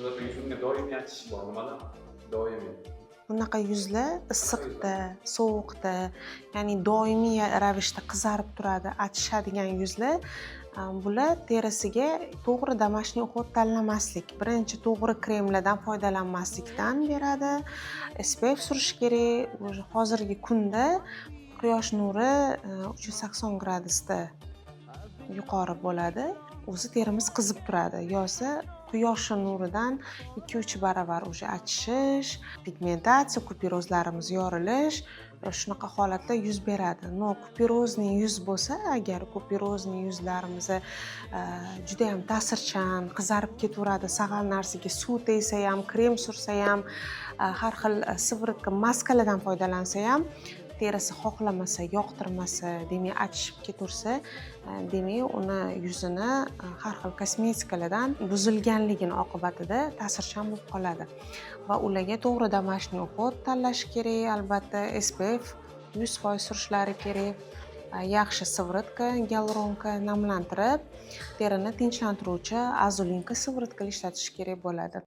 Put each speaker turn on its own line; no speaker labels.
Bunaqa yuzimga doimiy achish bor. Nimadan? Doimiy.
Bunaqa yuzlar issiqda, sovuqda, ya'ni doimiy ravishda qizarib turadi, achishadigan yuzlar bular terisiga to'g'ri домашний уход tanlamaslik, birinchi to'g'ri kremlardan foydalanmaslikdan beradi. SPF surish kerak. Hozirgi kunda quyosh nuri 380 gradusda yuqori bo'ladi. O'zi terimiz qizib turadi. Yo'sa quyosh nuridan 2-3 baravar achishish, pigmentatsiya, kupirozlarimiz yorilish shunaqa holatda yuz beradi. No kupirozniy yuz bo'lsa, agar kupirozniy yuzlarimiz juda ham ta'sirchan, qizarib ketaveradi, sag'al narsaga suv tegsa ham, krem sursa ham, har xil sivritka maskalardan foydalansa ham terisi xohlamasa, yoqtirmasa, demak achishib ketaversa, demak uni yuzini har xil kosmetikalardan buzilganligini oqibatida ta'sirchan bo'lib qoladi. Va ularga to'g'ri домашний уход tanlash kerak, albatta SPF 100% surishlari kerak. Yaxshi sivritka, gialuronka namlantirib, terini tinchlantiruvchi azulinka sivritkalar ishlatish kerak bo'ladi.